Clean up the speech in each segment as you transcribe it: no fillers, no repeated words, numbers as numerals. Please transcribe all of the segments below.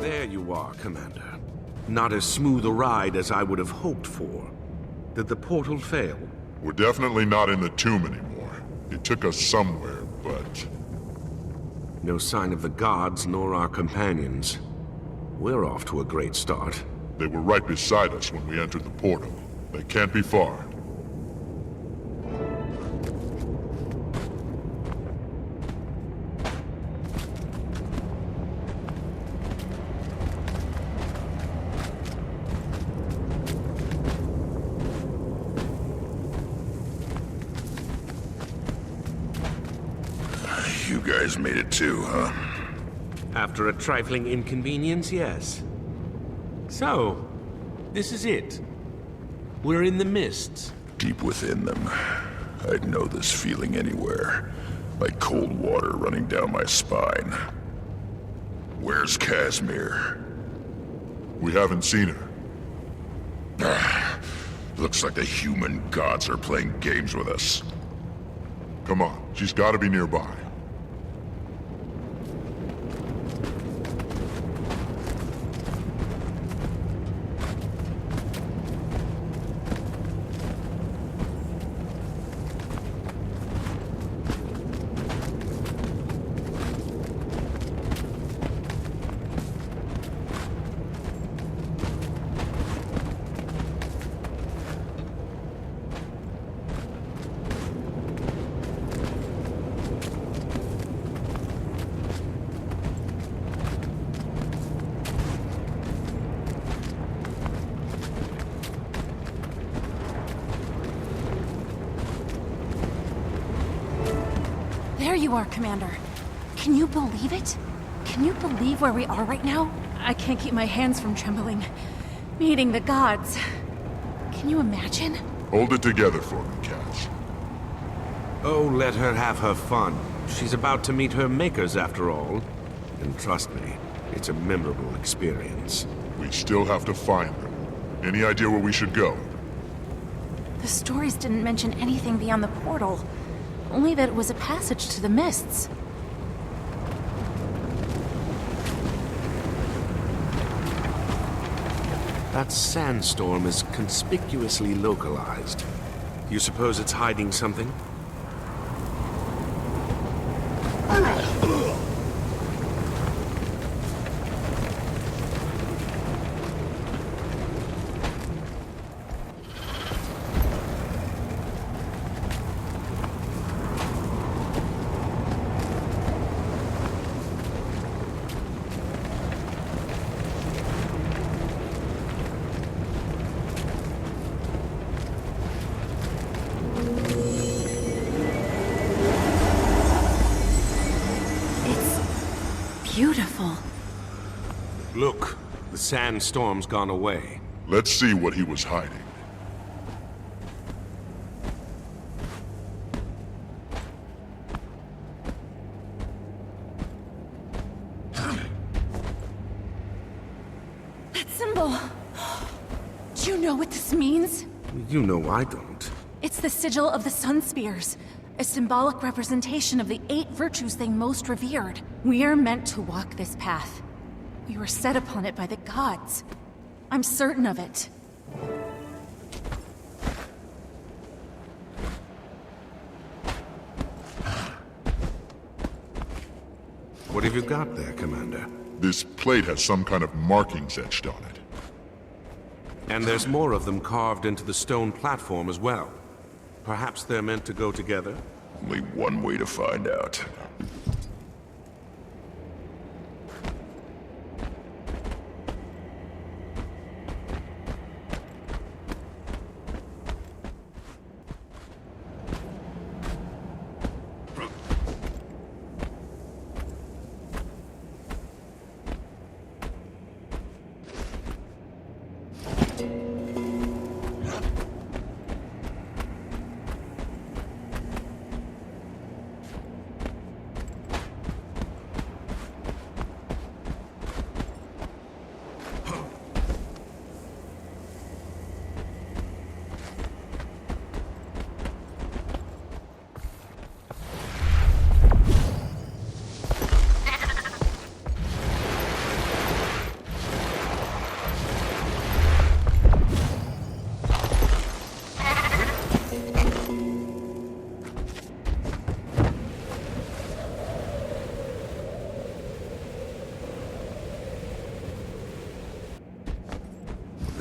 There you are, Commander. Not as smooth a ride as I would have hoped for. Did the portal fail? We're definitely not in the tomb anymore. It took us somewhere, but... No sign of the gods nor our companions. We're off to a great start. They were right beside us when we entered the portal. They can't be far. You guys made it too, huh? After a trifling inconvenience, yes. So, this is it. We're in the mists. Deep within them. I'd know this feeling anywhere. Like cold water running down my spine. Where's Casimir? We haven't seen her. Looks like the human gods are playing games with us. Come on, she's gotta be nearby. There you are, Commander. Can you believe it? Can you believe where we are right now? I can't keep my hands from trembling. Meeting the gods. Can you imagine? Hold it together for me, Cass. Oh, let her have her fun. She's about to meet her makers after all. And trust me, it's a memorable experience. We still have to find them. Any idea where we should go? The stories didn't mention anything beyond the portal. Only that it was a passage to the mists. That sandstorm is conspicuously localized. You suppose it's hiding something? Beautiful. Look, the sandstorm's gone away. Let's see what he was hiding. That symbol. Do you know what this means? You know I don't. It's the sigil of the Sun Spears. A symbolic representation of the 8 virtues they most revered. We are meant to walk this path. We were set upon it by the gods. I'm certain of it. What have you got there, Commander? This plate has some kind of markings etched on it. And there's more of them carved into the stone platform as well. Perhaps they're meant to go together? Only one way to find out.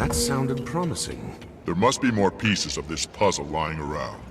That sounded promising. There must be more pieces of this puzzle lying around.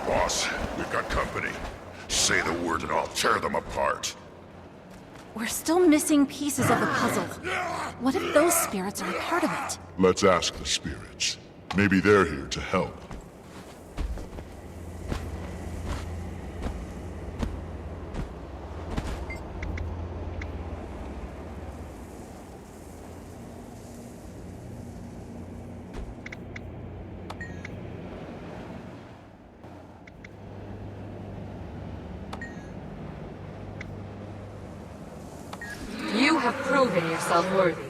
Boss, we've got company. Say the word and I'll tear them apart. We're still missing pieces of the puzzle. What if those spirits are a part of it? Let's ask the spirits. Maybe they're here to help. You have proven yourself worthy.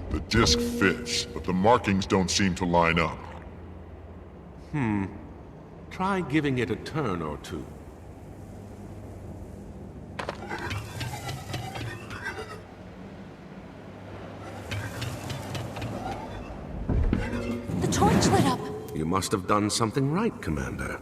The disc fits, but the markings don't seem to line up. Try giving it a turn or two. The torch lit up. You must have done something right, Commander.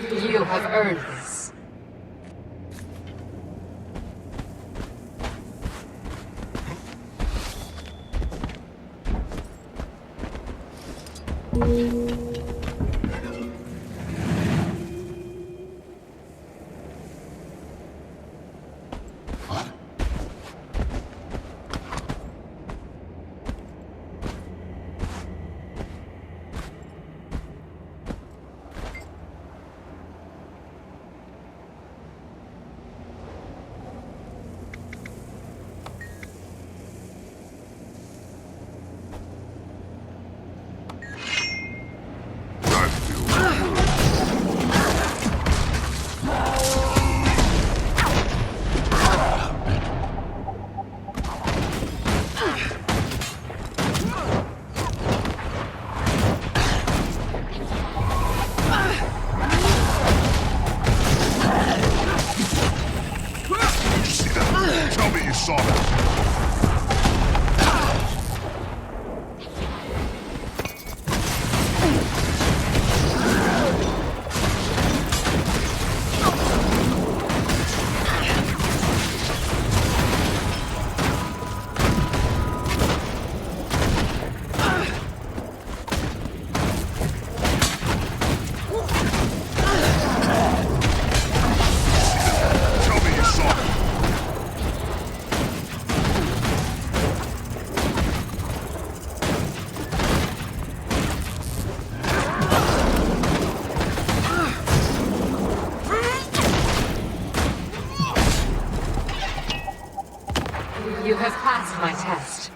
You have earned this. Tell me you saw that. Tell me you saw that. You have passed my test.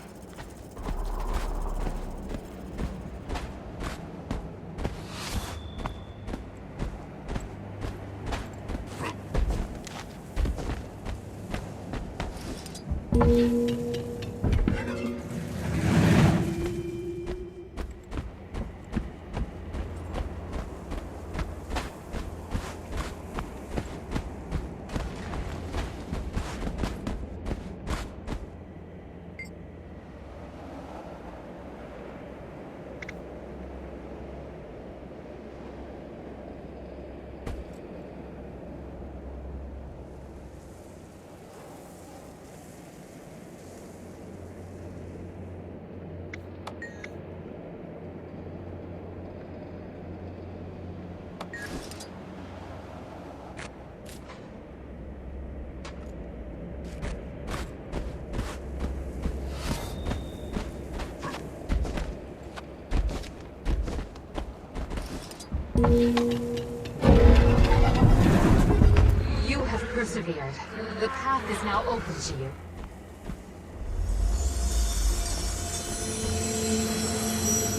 You have persevered. The path is now open to you.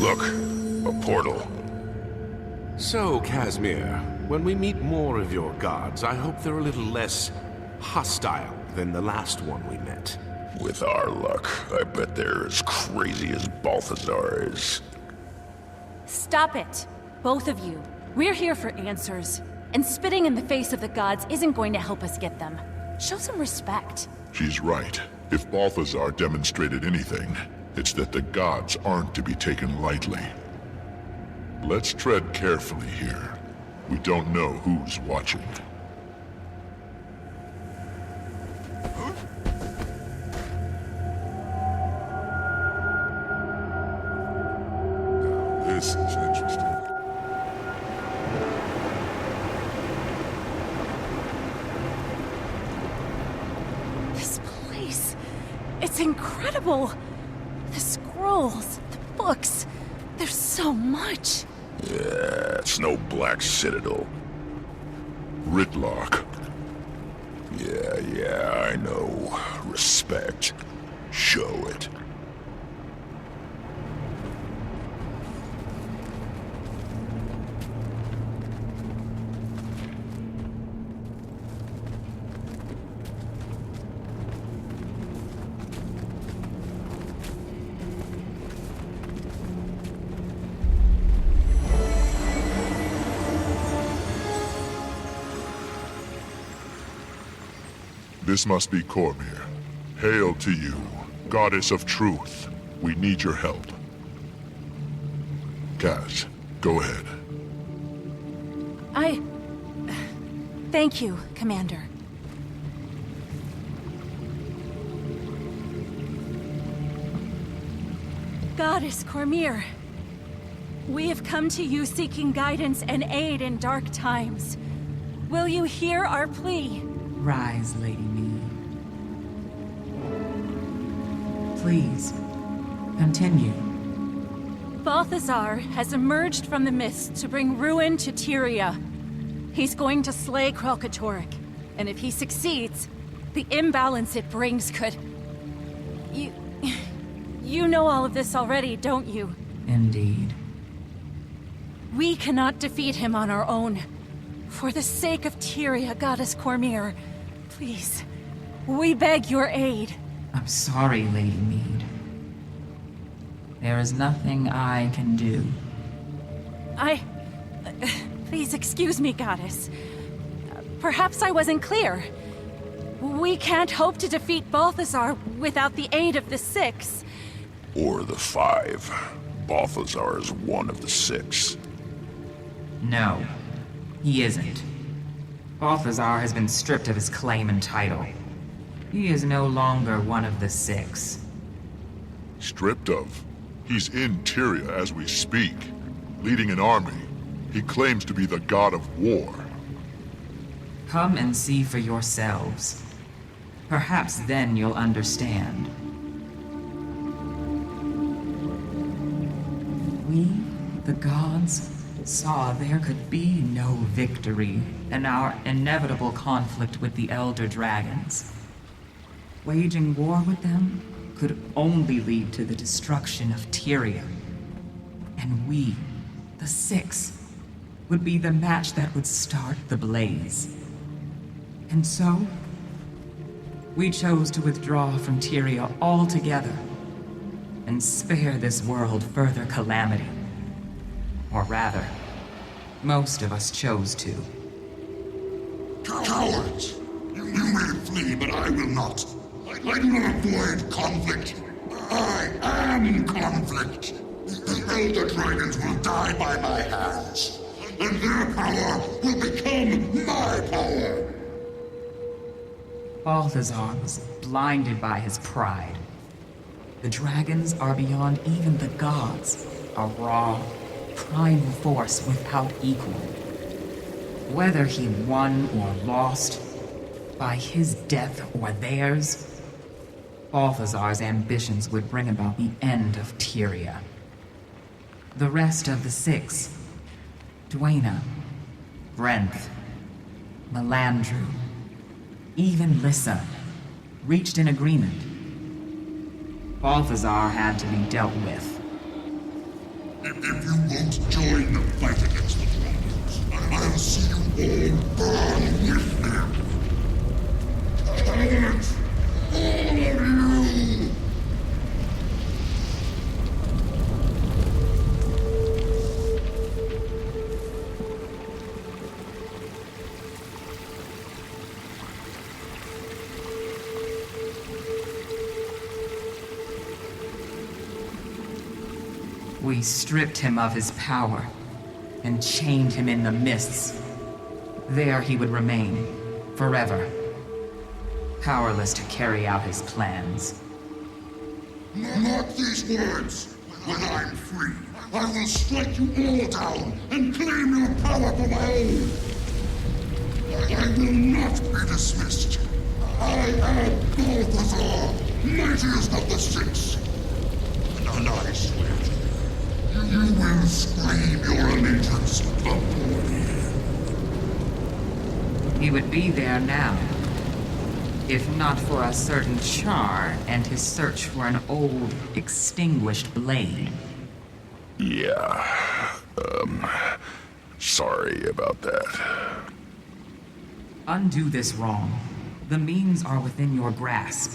Look, a portal. So, Casimir, when we meet more of your gods, I hope they're a little less hostile than the last one we met. With our luck, I bet they're as crazy as Balthazar is. Stop it, both of you. We're here for answers, and spitting in the face of the gods isn't going to help us get them. Show some respect. She's right. If Balthazar demonstrated anything, it's that the gods aren't to be taken lightly. Let's tread carefully here. We don't know who's watching. This is interesting. This place, it's incredible. The scrolls, the books, there's so much. Yeah, it's no Black Citadel. Ritlock. Yeah, I know. Respect. Show it. This must be Cormyr. Hail to you, goddess of truth. We need your help. Kaz, go ahead. Thank you, Commander. Goddess Cormyr, we have come to you seeking guidance and aid in dark times. Will you hear our plea? Rise, Lady Mead. Please, continue. Balthazar has emerged from the mist to bring ruin to Tyria. He's going to slay Kralkatorrik, and if he succeeds, the imbalance it brings could... You know all of this already, don't you? Indeed. We cannot defeat him on our own. For the sake of Tyria, Goddess Cormyr, please, we beg your aid. I'm sorry, Lady Mead. There is nothing I can do. Please excuse me, Goddess. Perhaps I wasn't clear. We can't hope to defeat Balthazar without the aid of the Six. Or the 5. Balthazar is one of the 6. No, he isn't. Balthazar has been stripped of his claim and title. He is no longer one of the 6. Stripped of? He's in Tyria as we speak, leading an army. He claims to be the god of war. Come and see for yourselves. Perhaps then you'll understand. We, the gods, saw there could be no victory in our inevitable conflict with the Elder Dragons. Waging war with them could only lead to the destruction of Tyria. And we, the 6, would be the match that would start the blaze. And so, we chose to withdraw from Tyria altogether and spare this world further calamity. Or rather, most of us chose to. Cowards! You may flee, but I will not. I do not avoid conflict. I am conflict. The Elder Dragons will die by my hands, and their power will become my power. Balthazar was blinded by his pride. The dragons are beyond even the gods, a raw, primal force without equal. Whether he won or lost, by his death or theirs, Balthazar's ambitions would bring about the end of Tyria. The rest of the 6, Dwayna, Brenth, Melandru, even Lissa, reached an agreement. Balthazar had to be dealt with. If you won't join the fight against the dragons, I'll see you all burn with them. Cowards! All of you! We stripped him of his power and chained him in the mists. There he would remain, forever, powerless to carry out his plans. Mark these words. When I'm free, I will strike you all down and claim your power for my own. I will not be dismissed. I am Balthazar, mightiest of the 6. And I swear to you, you will scream your allegiance before me. He would be there now, If not for a certain Char and his search for an old, extinguished blade. Yeah, sorry about that. Undo this wrong. The means are within your grasp.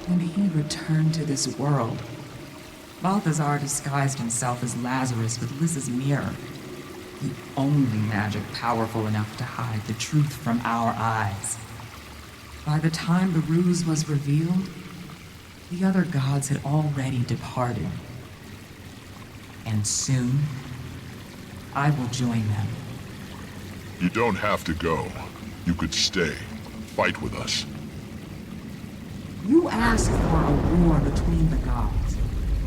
When he returned to this world, Balthazar disguised himself as Lazarus with Lys's mirror. The only magic powerful enough to hide the truth from our eyes. By the time the ruse was revealed, the other gods had already departed. And soon, I will join them. You don't have to go. You could stay. Fight with us. You asked for a war between the gods.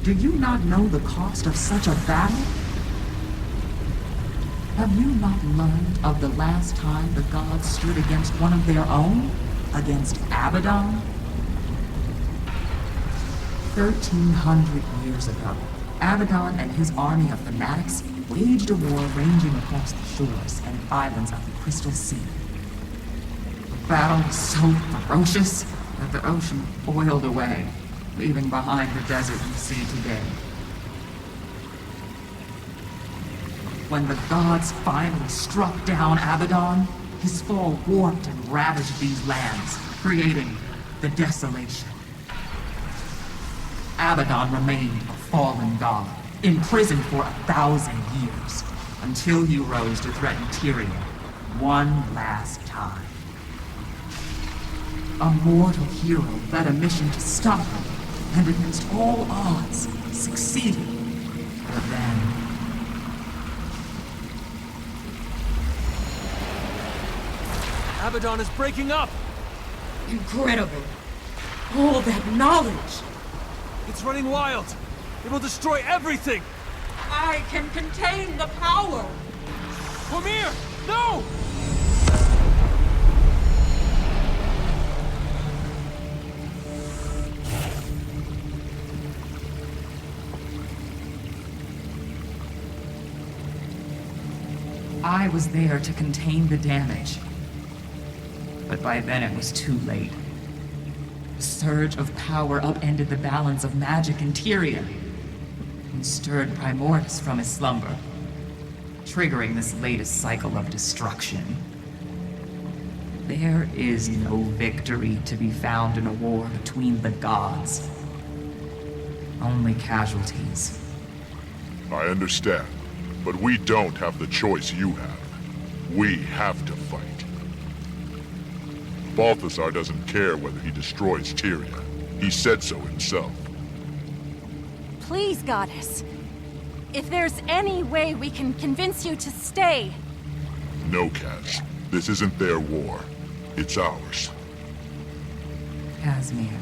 Do you not know the cost of such a battle? Have you not learned of the last time the gods stood against one of their own? Against Abaddon? 1,300 years ago, Abaddon and his army of fanatics waged a war ranging across the shores and islands of the Crystal Sea. The battle was so ferocious that the ocean boiled away, leaving behind the desert you see today. When the gods finally struck down Abaddon, his fall warped and ravaged these lands, creating the desolation. Abaddon remained a fallen god, imprisoned for 1,000 years, until he rose to threaten Tyria one last time. A mortal hero led a mission to stop him, and against all odds, succeeded. But then... Abaddon is breaking up! Incredible. All that knowledge. It's running wild! It will destroy everything! I can contain the power. Cormir! No! I was there to contain the damage. But by then it was too late. The surge of power upended the balance of magic in Tyria, and stirred Primordus from his slumber, triggering this latest cycle of destruction. There is no victory to be found in a war between the gods. Only casualties. I understand, but we don't have the choice you have. We have to fight. Balthazar doesn't care whether he destroys Tyria. He said so himself. Please, Goddess. If there's any way we can convince you to stay... No, Kaz. This isn't their war. It's ours. Casimir,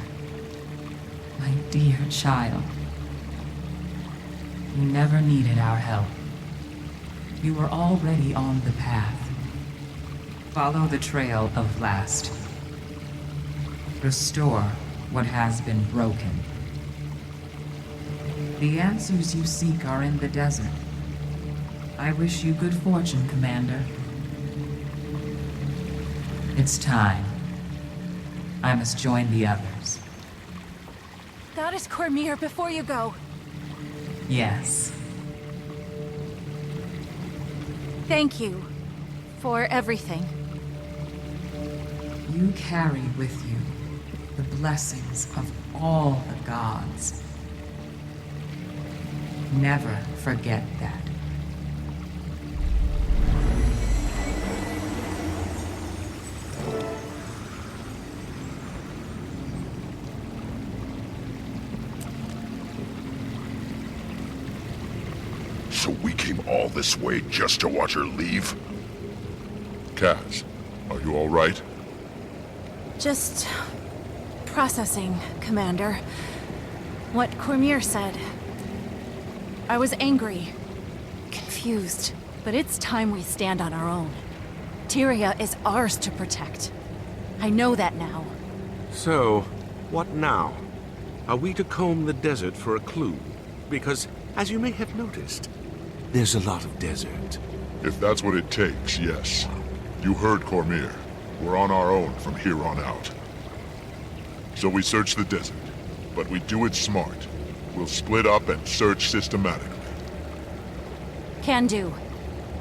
my dear child. You never needed our help. You were already on the path. Follow the trail of last. Restore what has been broken. The answers you seek are in the desert. I wish you good fortune, Commander. It's time. I must join the others. Goddess Cormir, before you go. Yes. Thank you for everything. You carry with you the blessings of all the gods. Never forget that. So we came all this way just to watch her leave? Kaz, are you all right? Just... processing, Commander. What Cormir said. I was angry, confused, but it's time we stand on our own. Tyria is ours to protect. I know that now. So, what now? Are we to comb the desert for a clue? Because, as you may have noticed, there's a lot of desert. If that's what it takes, yes. You heard Cormyr. We're on our own from here on out. So we search the desert, but we do it smart. We'll split up and search systematically. Can do.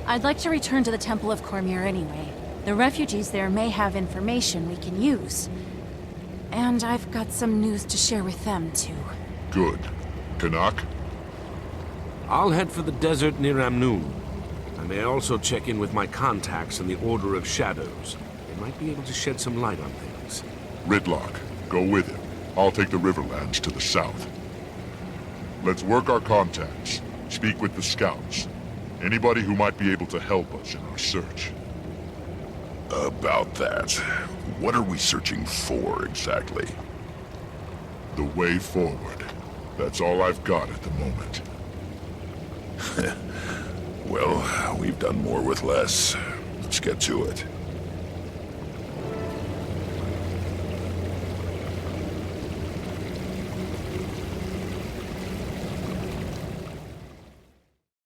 I'd like to return to the Temple of Cormyr anyway. The refugees there may have information we can use. And I've got some news to share with them, too. Good. Canuck? I'll head for the desert near Amnoon. I may also check in with my contacts in the Order of Shadows. They might be able to shed some light on things. Ridlock, go with him. I'll take the Riverlands to the south. Let's work our contacts. Speak with the scouts. Anybody who might be able to help us in our search. About that, what are we searching for exactly? The way forward. That's all I've got at the moment. Well, we've done more with less. Let's get to it.